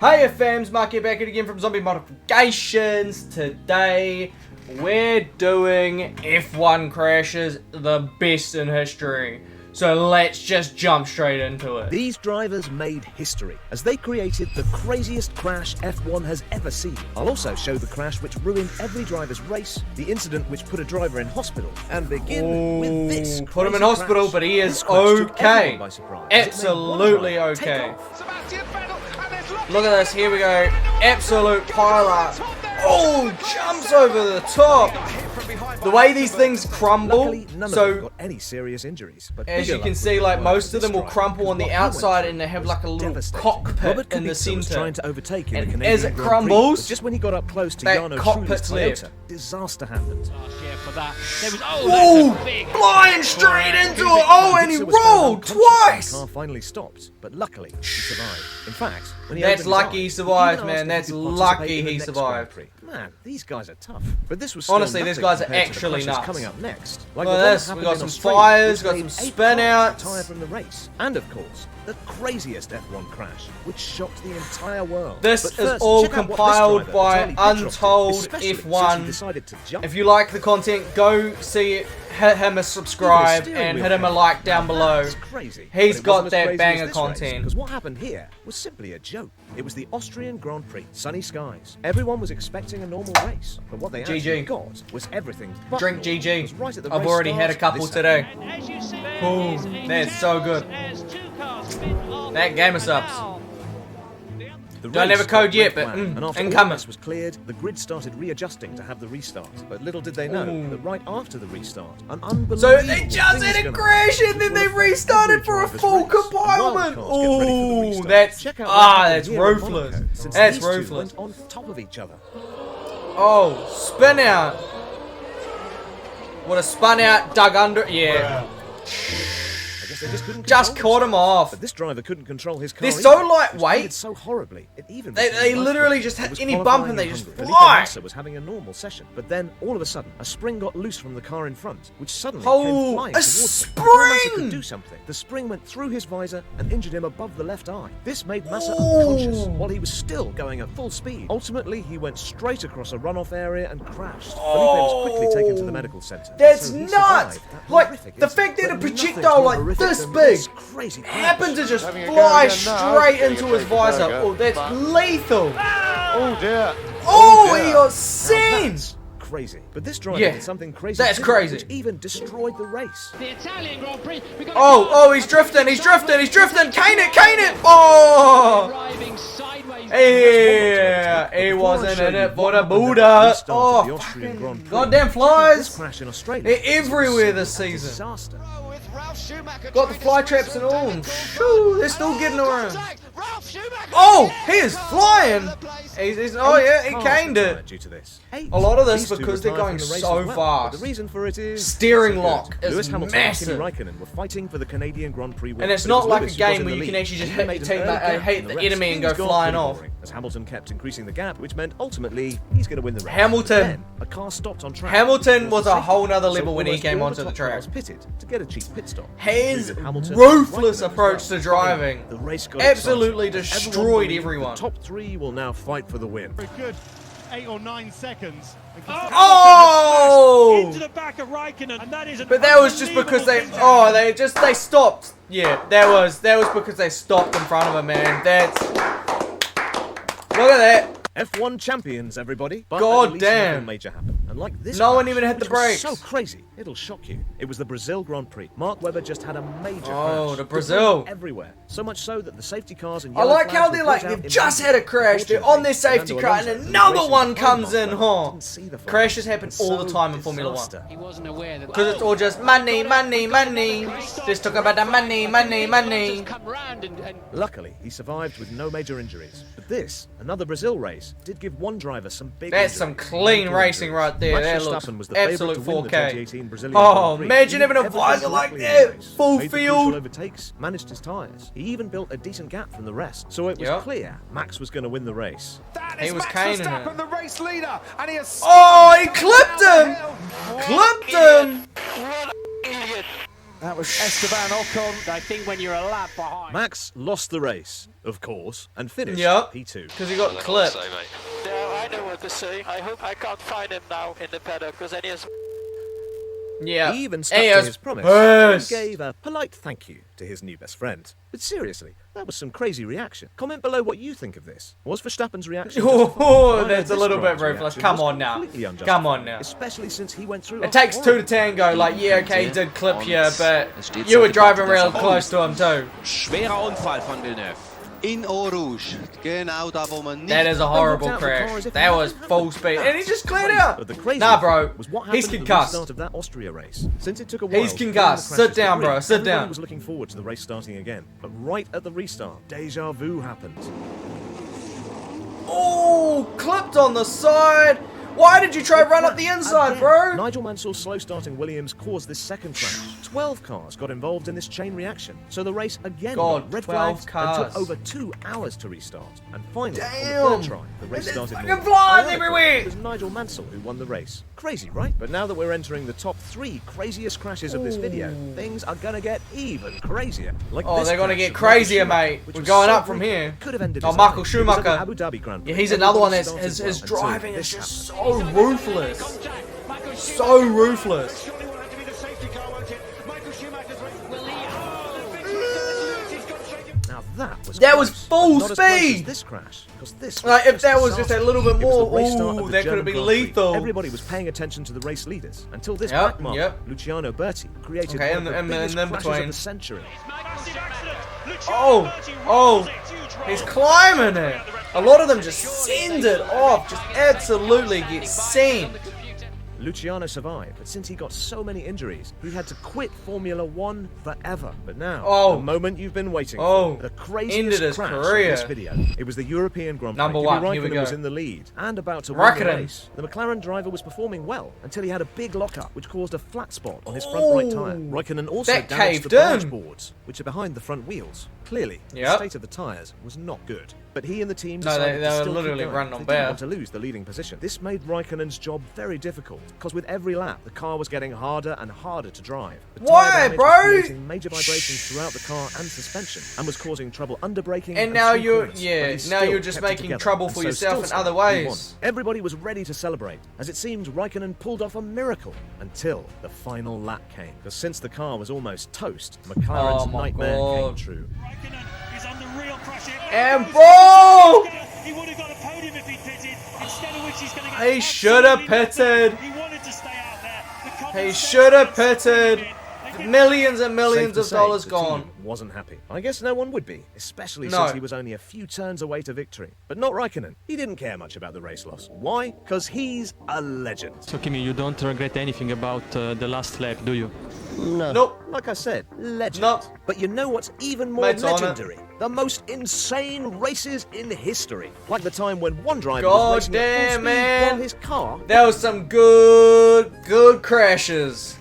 Heyo Fams, Mark here back again from Zombie Modifications. Today we're doing F1 crashes, the best in history. So let's just jump straight into it. These drivers made history as they created the craziest crash F1 has ever seen. I'll also show the crash which ruined every driver's race, the incident which put a driver in hospital, and begin with this. Put him in hospital, crash. but he is okay. Absolutely okay. Look at this, here we go. Absolute pile-up. Oh, jumps over the top. The way these things crumble, Luckily, none of so them got any serious injuries, but as you can see, like most of them will crumple on the outside and they have like a little cockpit in the center. Trying to overtake in the And Canadian as it Grand Prix, crumbles, but just when he got up close to that Jarno cockpit's left. disaster happened. Oh, flying straight into it. Oh, and he rolled twice. The car finally stopped, but luckily he survived. In fact, when he That's opened his lucky he eyes, survived, even man. asked That's if he could lucky participate in the he next survived. Grand Prix. Man, these guys are tough. But this was Honestly, these guys are compared to the actually crashes nuts. coming up next. Look the at one this, that we happened got in some Australia, fires, which got made some 8 spin cars outs. retire from the race. And of course, the craziest F1 crash, which shocked the entire world. This But is first, all check out what this compiled driver, by Charlie Pittrock, Untold did, especially since he F1. decided To jump. If you like the content, go see it. Hit him a subscribe and hit him a like down below. Crazy. He's got that banger content. Because what happened here was simply a joke. It was the Austrian Grand Prix, sunny skies. Everyone was expecting a normal race, but what they actually got was everything but Drink normal. GG. It was right at the I've race already start, had a couple this today. happened. Boom. That's so good. That game is subs. The Don't race have a code yet, went but plan, and after all incoming. mess was cleared, the grid started readjusting to have the restart. But little did they know that right after the restart, an unbelievable So they just thing had a was crash gonna and then they happen. restarted for a Every full driver's race. compilement. And while the cars get ready for the Ooh, restart, that's check out what happened that's here in ruthless. Monaco, since That's these two ruthless. went on top of each other. Oh, spin out. Would have spun out, dug under. Yeah. I guess they just couldn't Just control caught him off. But this driver couldn't control his car. They're so either. lightweight. It was so horribly. It even They literally just hit any bump and they just Felipe fly. Massa was having a normal session, but then all of a sudden a spring got loose from the car in front, which suddenly Oh, came flying a towards him. Before Massa spring! could do something, the spring went through his visor and injured him above the left eye. This made Massa Ooh. unconscious while he was still going at full speed. Ultimately, he went straight across a runoff area and crashed. Felipe was quickly taken to the medical center. That's So he nuts! survived that Like, horrific the incident. fact that a But nothing's projectile more like horrific this than big this crazy crash. happened to just Having a go fly again now. straight Having into a his take a visor. burger. Oh, that's lethal. Oh dear. Oh, dear. he got Now seen. that's crazy. But this driver Yeah, did something crazy. that's too, crazy. Which even destroyed the race. The Italian Grand Prix. Oh, he's drifting, he's drifting, he's drifting. Cane it. Oh. Driving sideways. Yeah, he wasn't in it for the Buddha. Oh, fucking goddamn This flies. crash in Australia. They're everywhere this season. Disaster. Got the fly traps and all. And shoo, they're still getting around. Oh, he is flying. Oh yeah, he caned it. Due to this. A lot of this These two because they're retired going from the race so as well. fast. But the reason for it is Steering so lock good. is Lewis Hamilton massive. and Kimi Räikkönen were fighting for the Canadian Grand Prix win. And it's but it was not like Lewis a who was game in where the you can lead. actually just He hit made the an team, early gap hit in the race. enemy and go Things got flying pretty off. boring, as Hamilton kept increasing the gap, which meant ultimately he's going to win the race. Hamilton. Then, a car stopped on track. Hamilton was a Safety whole car. nother So level when he almost came all onto the top track. cars pitted to get a cheap pit stop. His Included Hamilton, ruthless Raikkonen approach as to well. driving The race got absolutely exciting. destroyed believed everyone. The top three will now fight for the win. A good 8 or 9 seconds. Oh! Into the back of Raikkonen, and that is an But that was just because they unbelievable they stopped. Yeah, that was because they stopped in front of him, man. That's look at that. F1 champions, everybody. But God at least damn. nothing major happened. And like this No one crash, even hit the which was brakes. So crazy, it'll shock you. It was the Brazil Grand Prix. Mark Webber just had a major Oh, crash. the Brazil. Everywhere. So much so that the safety cars and I yellow like how flags they're were like brought out they've just had a immediately. crash. They're on their Unfortunately, safety Fernando car, and Alonso, who was another racing one behind comes Mark in, Webber, huh? didn't see the flag. Crashes happen It's all the so time in Formula 1. disaster. He wasn't aware that. Because it's all just money. Just talk about the money. Come round and Luckily, he survived with no major injuries. But this, another Brazil race, did give one driver some big That's injuries. some clean Mental racing injuries. right there. Max That looks Verstappen was the favourite absolute to win the 4K. 2018 Brazilian Oh, Grand Prix. imagine He having a did visor everything like correctly in that, the race. full Made the field. crucial overtakes, managed his tyres. He even built a decent gap from the rest. So it was Yep. clear Max was going to win the race. That He is was Max caning Verstappen, it. the race leader, and he has. Oh, he clipped him! Clipped him! That was Esteban Ocon. I think when you're a lap behind. Max lost the race, of course, and finished Yep. P2. Because he got clipped. Yeah, I know what to say. I hope I can't find him now in the paddock because then he has. Yeah. He even stuck He to has his promise pissed. and gave a polite thank you to his new best friend. But seriously, that was some crazy reaction. Comment below what you think of this. Was Verstappen's reaction justified? Oh, I know that's a this little bit driver's ruthless. reaction Come was on now. completely unjustified, Come on now. Especially since he went through It takes two to tango. Like, yeah, okay, he did clip you, but you were driving real close to him too. Schwerer Unfall von Villeneuve. In Eau Rouge. Genau da, wo man nicht... That is a horrible crash. That was full speed, and he just cleared out. But the crazy Nah, bro, was what he's happened at the concussed. restart of that Austria race. Since it took a while. He's to bring concussed. the Sit crashes to down, grid, bro. Sit everyone down. was looking forward to the race starting again. But right at the restart, deja vu happened. Oh, clipped on the side. Why did you try run up the inside, Again, bro? Nigel Mansell's slow starting Williams caused this second crash. 12 cars got involved in this chain reaction, so the race again God, got red 12 flags cars. and took over 2 hours to restart. And finally, Damn. on the third try, the race There's started. fucking normal. flies Ironically, everywhere. It was Nigel Mansell who won the race. Crazy, right? But now that we're entering the top 3 craziest crashes of this video, things are gonna get even crazier. Like Oh, this they're gonna crash get of crazier, Marko Schumacher, mate. which We're was going so up from brutal, here. Could have ended Oh, his Marko life. It was at the Schumacher. Abu Dhabi Grand Prix. Yeah, he's another one Everybody that's started his well driving until is this just happened. so ruthless. So ruthless. Surely will have to be the safety car, won't it? Michael Schumacher's Will he? Now that That was was close, full but not as close as speed. this crash, because this Like, was if that was just disaster. a little bit It was the more, restart of ooh, the that could have German been Grand Prix. lethal. Everybody was paying attention to the race leaders until this Yep, backmarker, yep. Luciano Berti, created Okay, one of the and biggest then crashes between. of the century. Oh, he's climbing it. A lot of them just send it off, just absolutely get sent. Luciano survived, but since he got so many injuries, he had to quit Formula One forever. But now, Oh. the moment you've been waiting Oh. for, the Ended craziest his crash career. of this video. It was the European Grand Prix. Number Kimi one, here we Räikkönen go. was in the lead and about to win the Räikkönen. race. The McLaren driver was performing well until he had a big lockup, which caused a flat spot on his front right tyre. Räikkönen also That damaged caved the barge in. boards, which are behind the front wheels. Clearly, the Yep. state of the tyres was not good. But he and the team No, decided they to were still literally keep going. running on They didn't bare. want to lose the leading position. This made Räikkönen's job very difficult, because with every lap, the car was getting harder and harder to drive. The tyre Why, damage bro? was creating major vibrations throughout the car and suspension, and was causing trouble under braking. And now through you're, corners. yeah, But he now still you're just kept it making together, trouble and for so yourself in still other he won. ways. Everybody was ready to celebrate, as it seemed Räikkönen pulled off a miracle until the final lap came. Because since the car was almost toast, McLaren's Oh my nightmare came God. true. He's under real pressure. And boom! He would have got a podium if he pitted. Instead of which he's going to get. He should have pitted. He wanted to stay out there. He should have pitted. Millions and millions Safe to of say, dollars the gone. team wasn't happy. I guess no one would be, especially No. since he was only a few turns away to victory. But not Räikkönen. He didn't care much about the race loss. Why? Because he's a legend. So Kimi, you don't regret anything about the last lap, do you? Nope. Like I said, legend. Nope. But you know what's even more Mate's on it. legendary? The most insane races in history. Like the time when one driver God was racing at full damn, speed man. while his car... That was some good crashes.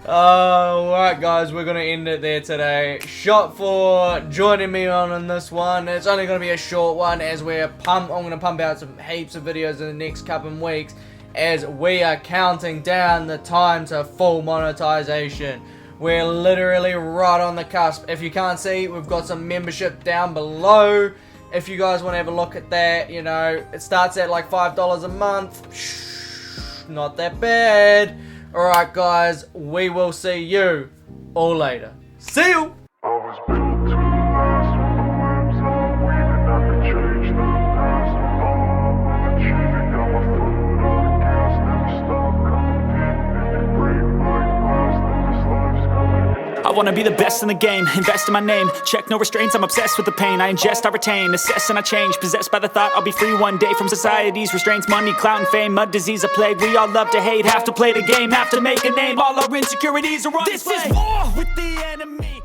Alright guys, we're gonna end it there today. Shot for joining me on this one. It's only gonna be a short one as I'm gonna pump out some heaps of videos in the next couple of weeks as we are counting down the time to full monetization. We're literally right on the cusp. If you can't see, we've got some membership down below. If you guys want to have a look at that, you know, it starts at like $5 a month. Not that bad. Alright guys, we will see you all later. See you! I was built to last when the waves are weaving. I could change the past with all I'm achieving. Got my foot on the gas, never stop competing. If you break my glass, then this life's gonna end. I wanna be the best in the game, invest in my name. Check no restraints, I'm obsessed with the pain. I ingest, I retain, assess and I change. Possessed by the thought I'll be free one day from society's restraints. Money, clout and fame, mud, disease, a plague. We all love to hate, have to play the game, have to make a name. All our insecurities are on display. This is war with the enemy.